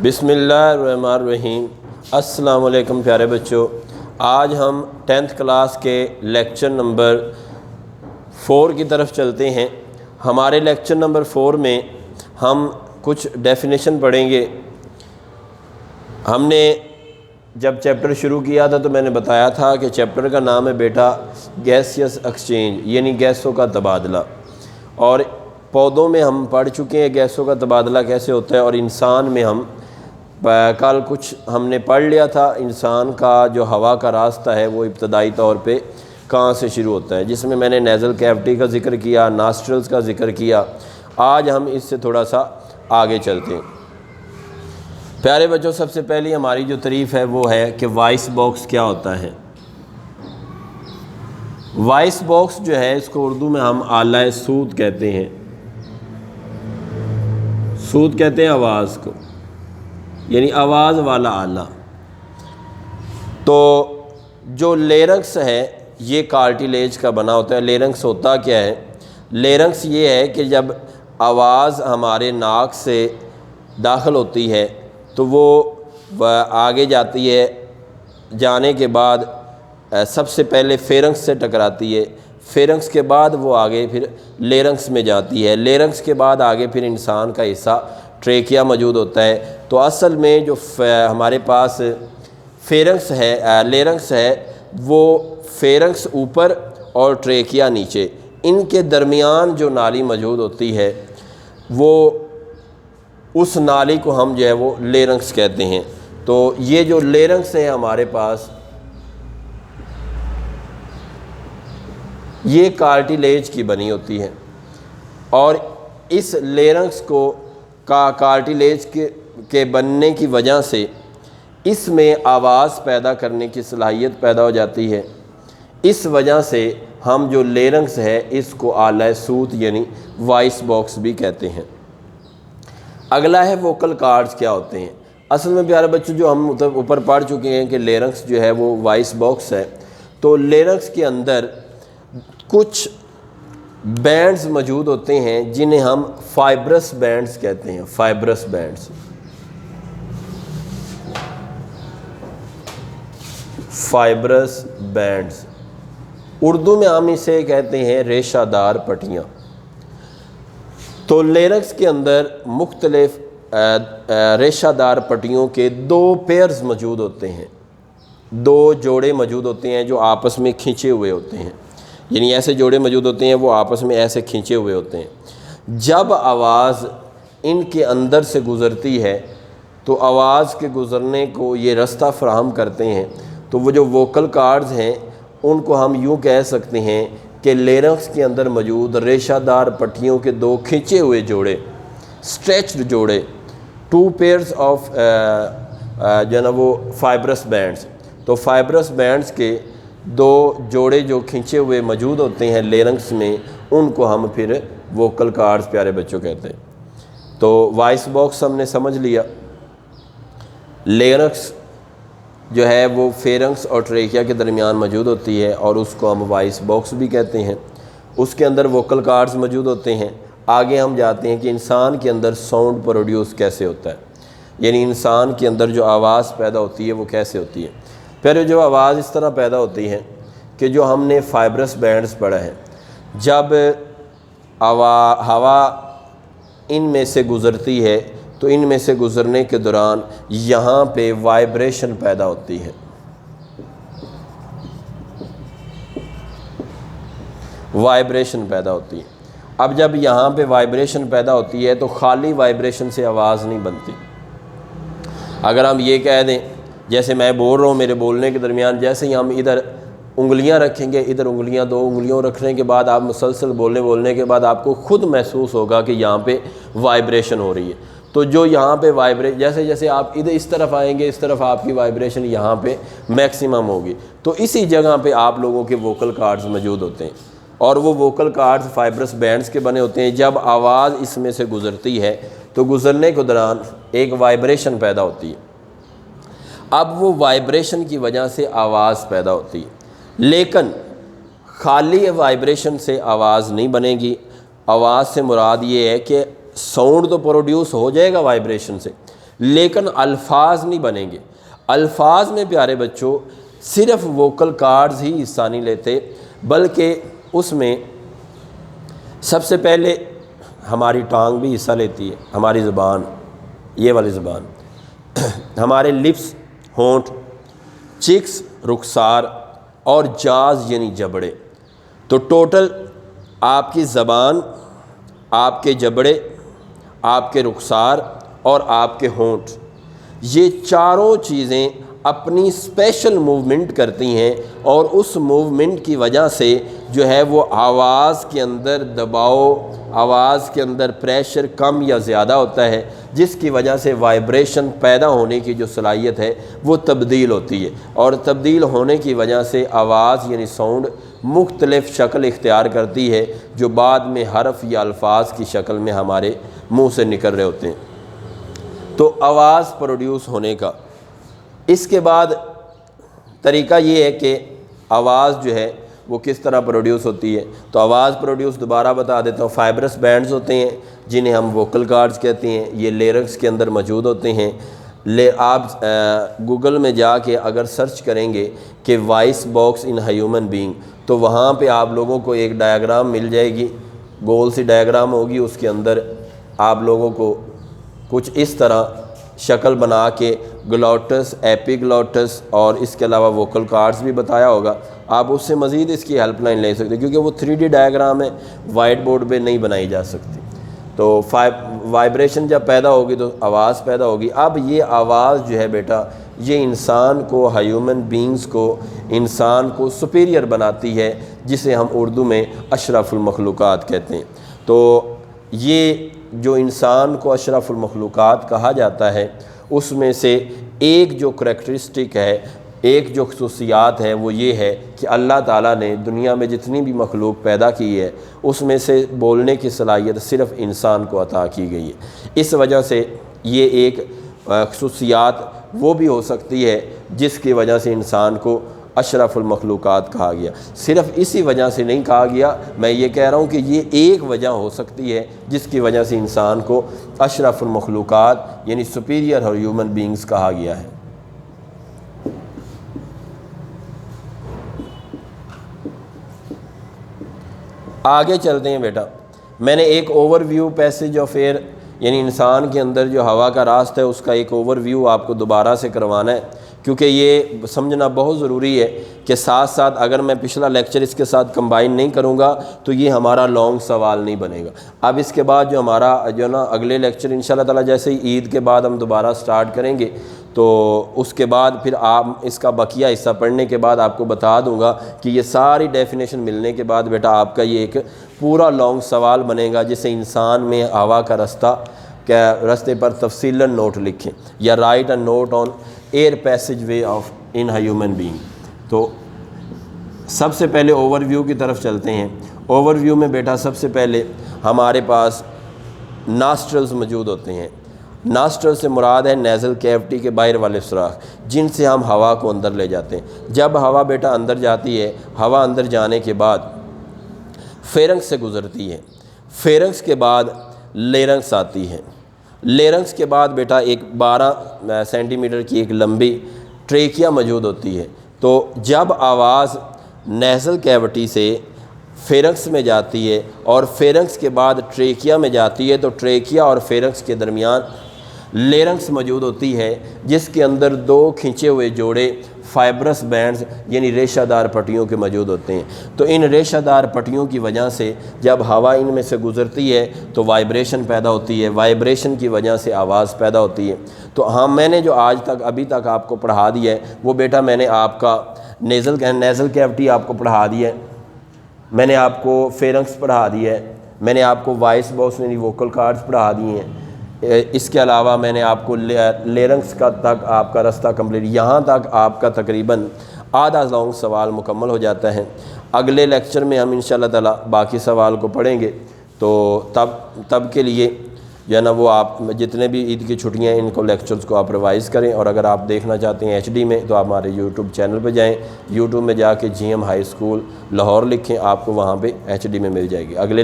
بسم اللہ الرحمن الرحیم۔ السلام علیکم پیارے بچوں، آج ہم 10th کلاس کے لیکچر نمبر 4 کی طرف چلتے ہیں۔ ہمارے لیکچر نمبر 4 میں ہم کچھ ڈیفینیشن پڑھیں گے۔ ہم نے جب چیپٹر شروع کیا تھا تو میں نے بتایا تھا کہ چیپٹر کا نام ہے بیٹا گیسیس ایکسچینج، یعنی گیسوں کا تبادلہ، اور پودوں میں ہم پڑھ چکے ہیں گیسوں کا تبادلہ کیسے ہوتا ہے، اور انسان میں کل کچھ ہم نے پڑھ لیا تھا انسان کا جو ہوا کا راستہ ہے وہ ابتدائی طور پہ کہاں سے شروع ہوتا ہے، جس میں نے نیزل کیوٹی کا ذکر کیا، ناسٹرلز کا ذکر کیا۔ آج ہم اس سے تھوڑا سا آگے چلتے ہیں۔ پیارے بچوں، سب سے پہلی ہماری جو تعریف ہے وہ ہے کہ وائس باکس کیا ہوتا ہے۔ وائس باکس جو ہے اس کو اردو میں ہم آلہ صوت کہتے ہیں۔ صوت کہتے ہیں آواز کو، یعنی آواز والا آلہ۔ تو جو لیرنکس ہے یہ کارٹیلیج کا بنا ہوتا ہے۔ لیرنکس ہوتا کیا ہے؟ لیرنکس یہ ہے کہ جب آواز ہمارے ناک سے داخل ہوتی ہے تو وہ آگے جاتی ہے، جانے کے بعد سب سے پہلے فیرنکس سے ٹکراتی ہے، فیرنکس کے بعد وہ آگے پھر لیرنکس میں جاتی ہے، لیرنکس کے بعد آگے پھر انسان کا حصہ ٹریکیا موجود ہوتا ہے۔ تو اصل میں جو ہمارے پاس فیرنکس ہے، لیرنکس ہے، وہ فیرنکس اوپر اور ٹریکیا نیچے، ان کے درمیان جو نالی موجود ہوتی ہے وہ اس نالی کو ہم جو ہے وہ لیرنکس کہتے ہیں۔ تو یہ جو لیرنکس ہے ہمارے پاس، یہ کارٹیلیج کی بنی ہوتی ہے، اور اس لیرنکس کو کارٹیلیج کے بننے کی وجہ سے اس میں آواز پیدا کرنے کی صلاحیت پیدا ہو جاتی ہے۔ اس وجہ سے ہم جو لیرنکس ہے اس کو آلہ صوت یعنی وائس باکس بھی کہتے ہیں۔ اگلا ہے ووکل کارڈز کیا ہوتے ہیں۔ اصل میں پیارے بچوں جو ہم اوپر پڑھ چکے ہیں کہ لیرنکس جو ہے وہ وائس باکس ہے، تو لیرنکس کے اندر کچھ بینڈز موجود ہوتے ہیں جنہیں ہم فائبرس بینڈز کہتے ہیں۔ Fibres bands, fibres bands, Urdu میں ہم اسے کہتے ہیں ریشہ دار پٹیاں۔ تو لیرنکس کے اندر مختلف ریشہ دار پٹیوں کے 2 پیئرز موجود ہوتے ہیں، 2 جوڑے موجود ہوتے ہیں جو آپس میں کھنچے ہوئے ہوتے ہیں، یعنی ایسے جوڑے موجود ہوتے ہیں وہ آپس میں ایسے کھنچے ہوئے ہوتے ہیں۔ جب آواز ان کے اندر سے گزرتی ہے تو آواز کے گزرنے کو یہ رستہ فراہم کرتے ہیں، تو وہ جو ووکل کارڈز ہیں ان کو ہم یوں کہہ سکتے ہیں کہ لیرنکس کے اندر موجود ریشہ دار پٹیوں کے 2 کھنچے ہوئے جوڑے، اسٹریچڈ جوڑے، 2 پیئرز آف جو ہے نا وہ فائبرس بینڈز۔ تو فائبرس بینڈز کے 2 جوڑے جو کھنچے ہوئے موجود ہوتے ہیں لیرنکس میں، ان کو ہم پھر ووکل کارڈز پیارے بچوں کہتے ہیں۔ تو وائس باکس ہم نے سمجھ لیا۔ لیرنکس جو ہے وہ فیرنکس اور ٹریکیا کے درمیان موجود ہوتی ہے اور اس کو ہم وائس باکس بھی کہتے ہیں۔ اس کے اندر ووکل کارڈز موجود ہوتے ہیں۔ آگے ہم جاتے ہیں کہ انسان کے اندر ساؤنڈ پروڈیوس کیسے ہوتا ہے، یعنی انسان کے اندر جو آواز پیدا ہوتی ہے وہ کیسے ہوتی ہے۔ پھر جو آواز اس طرح پیدا ہوتی ہے کہ جو ہم نے فائبرس بینڈز پڑھا ہے، جب ہوا ان میں سے گزرتی ہے تو ان میں سے گزرنے کے دوران یہاں پہ وائبریشن پیدا ہوتی ہے، وائبریشن پیدا ہوتی ہے۔ اب جب یہاں پہ وائبریشن پیدا ہوتی ہے تو خالی وائبریشن سے آواز نہیں بنتی۔ اگر ہم یہ کہہ دیں جیسے میں بول رہا ہوں، میرے بولنے کے درمیان جیسے ہی ہم ادھر انگلیاں رکھیں گے، ادھر انگلیاں 2 انگلیوں رکھنے کے بعد آپ مسلسل بولنے کے بعد آپ کو خود محسوس ہوگا کہ یہاں پہ وائبریشن ہو رہی ہے۔ تو جو یہاں پہ جیسے جیسے آپ ادھر اس طرف آئیں گے اس طرف آپ کی وائبریشن یہاں پہ میکسیمم ہوگی۔ تو اسی جگہ پہ آپ لوگوں کے ووکل کارڈز موجود ہوتے ہیں، اور وہ ووکل کارڈز فائبرس بینڈز کے بنے ہوتے ہیں۔ جب آواز اس میں سے گزرتی ہے تو گزرنے کے دوران ایک وائبریشن پیدا ہوتی ہے۔ اب وہ وائبریشن کی وجہ سے آواز پیدا ہوتی ہے، لیکن خالی وائبریشن سے آواز نہیں بنے گی۔ آواز سے مراد یہ ہے کہ ساؤنڈ تو پروڈیوس ہو جائے گا وائبریشن سے، لیکن الفاظ نہیں بنیں گے۔ الفاظ میں پیارے بچوں صرف ووکل کارڈز ہی حصہ نہیں لیتے، بلکہ اس میں سب سے پہلے ہماری ٹانگ بھی حصہ لیتی ہے، ہماری زبان، یہ والی زبان، ہمارے لپس ہونٹ، چیکس رخسار، اور جاز یعنی جبڑے۔ تو ٹوٹل آپ کی زبان، آپ کے جبڑے، آپ کے رخسار اور آپ کے ہونٹ، یہ چاروں چیزیں اپنی اسپیشل موومنٹ کرتی ہیں، اور اس موومنٹ کی وجہ سے جو ہے وہ آواز کے اندر دباؤ، آواز کے اندر پریشر کم یا زیادہ ہوتا ہے، جس کی وجہ سے وائبریشن پیدا ہونے کی جو صلاحیت ہے وہ تبدیل ہوتی ہے، اور تبدیل ہونے کی وجہ سے آواز یعنی ساؤنڈ مختلف شکل اختیار کرتی ہے، جو بعد میں حرف یا الفاظ کی شکل میں ہمارے منہ سے نکل رہے ہوتے ہیں۔ تو آواز پروڈیوس ہونے کا اس کے بعد طریقہ یہ ہے کہ آواز جو ہے وہ کس طرح پروڈیوس ہوتی ہے۔ تو آواز پروڈیوس دوبارہ بتا دیتا ہوں، فائبرس بینڈز ہوتے ہیں جنہیں ہم ووکل کارڈز کہتے ہیں، یہ لیرکس کے اندر موجود ہوتے ہیں۔ آپ گوگل میں جا کے اگر سرچ کریں گے کہ voice box in human being, تو وہاں پہ آپ لوگوں کو ایک ڈائیگرام مل جائے گی، گول سی ڈائیگرام ہوگی، اس کے اندر آپ لوگوں کو کچھ اس طرح شکل بنا کے گلوٹس، ایپی گلوٹس اور اس کے علاوہ ووکل کارڈز بھی بتایا ہوگا۔ آپ اس سے مزید اس کی ہیلپ لائن لے سکتے، کیونکہ وہ 3D ڈائیگرام ہے، وائٹ بورڈ پہ نہیں بنائی جا سکتی۔ تو وائبریشن جب پیدا ہوگی تو آواز پیدا ہوگی۔ اب یہ آواز جو ہے بیٹا، یہ انسان کو، ہیومن بینگز کو، انسان کو سپیریئر بناتی ہے، جسے ہم اردو میں اشرف المخلوقات کہتے ہیں۔ تو یہ جو انسان کو اشرف المخلوقات کہا جاتا ہے، اس میں سے ایک جو کریکٹرسٹک ہے، ایک جو خصوصیات ہے، وہ یہ ہے کہ اللہ تعالیٰ نے دنیا میں جتنی بھی مخلوق پیدا کی ہے، اس میں سے بولنے کی صلاحیت صرف انسان کو عطا کی گئی ہے۔ اس وجہ سے یہ ایک خصوصیات وہ بھی ہو سکتی ہے جس کی وجہ سے انسان کو اشرف المخلوقات کہا گیا۔ صرف اسی وجہ سے نہیں کہا گیا، میں یہ کہہ رہا ہوں کہ یہ ایک وجہ ہو سکتی ہے جس کی وجہ سے انسان کو اشرف المخلوقات یعنی سپیریئر اور ہیومن بینگز کہا گیا ہے۔ آگے چلتے ہیں بیٹا۔ میں نے ایک overview passage of air یعنی انسان کے اندر جو ہوا کا راستہ ہے، اس کا ایک اوور ویو آپ کو دوبارہ سے کروانا ہے، کیونکہ یہ سمجھنا بہت ضروری ہے کہ ساتھ ساتھ اگر میں پچھلا لیکچر اس کے ساتھ کمبائن نہیں کروں گا تو یہ ہمارا لانگ سوال نہیں بنے گا۔ اب اس کے بعد جو ہمارا اگلے لیکچر انشاءاللہ تعالیٰ جیسے ہی عید کے بعد ہم دوبارہ سٹارٹ کریں گے، تو اس کے بعد پھر آپ اس کا بقیہ حصہ پڑھنے کے بعد آپ کو بتا دوں گا کہ یہ ساری ڈیفینیشن ملنے کے بعد بیٹا آپ کا یہ ایک پورا لانگ سوال بنے گا، جسے انسان میں ہوا کا راستے پر تفصیلاً نوٹ لکھیں، یا write a note on air passage way of in human being. تو سب سے پہلے اوور ویو کی طرف چلتے ہیں۔ اوور ویو میں بیٹا سب سے پہلے ہمارے پاس ناسٹرلز موجود ہوتے ہیں۔ ناسٹرل سے مراد ہے نیزل کیوٹی کے باہر والے سوراخ، جن سے ہم ہوا کو اندر لے جاتے ہیں۔ جب ہوا بیٹا اندر جاتی ہے، ہوا اندر جانے کے بعد فیرنکس سے گزرتی ہے، فیرنکس کے بعد لیرنکس آتی ہے، لیرنکس کے بعد بیٹا ایک 12 سینٹی میٹر کی ایک لمبی ٹریکیا موجود ہوتی ہے۔ تو جب آواز نیزل کیوٹی سے فیرنکس میں جاتی ہے اور فیرنکس کے بعد ٹریکیا میں جاتی ہے، تو ٹریکیا اور فیرنکس کے درمیان لیرنکس موجود ہوتی ہے، جس کے اندر 2 کھنچے ہوئے جوڑے فائبرس بینڈز یعنی ریشہ دار پٹیوں کے موجود ہوتے ہیں۔ تو ان ریشہ دار پٹیوں کی وجہ سے جب ہوا ان میں سے گزرتی ہے تو وائبریشن پیدا ہوتی ہے، وائبریشن کی وجہ سے آواز پیدا ہوتی ہے۔ تو ہاں، میں نے جو آج تک ابھی تک آپ کو پڑھا دیا ہے وہ بیٹا میں نے آپ کا نیزل کیوٹی آپ کو پڑھا دیا ہے، میں نے آپ کو فیرنکس پڑھا دیا ہے، میں نے آپ کو وائس باکس یعنی ووکل کارڈز پڑھا دیے ہیں۔ اس کے علاوہ میں نے آپ کو لیرنکس کا تک آپ کا راستہ کمپلیٹ، یہاں تک آپ کا تقریباً آدھا لانگ سوال مکمل ہو جاتا ہے۔ اگلے لیکچر میں ہم انشاءاللہ تعالیٰ باقی سوال کو پڑھیں گے، تو تب کے لیے جو ہے نا وہ آپ جتنے بھی عید کی چھٹیاں ہیں ان کو لیکچرز کو آپ ریوائز کریں، اور اگر آپ دیکھنا چاہتے ہیں HD میں تو آپ ہمارے YouTube چینل پہ جائیں، YouTube میں جا کے GM ہائی اسکول لاہور لکھیں، آپ کو وہاں پہ HD میں مل جائے گی۔ اگلے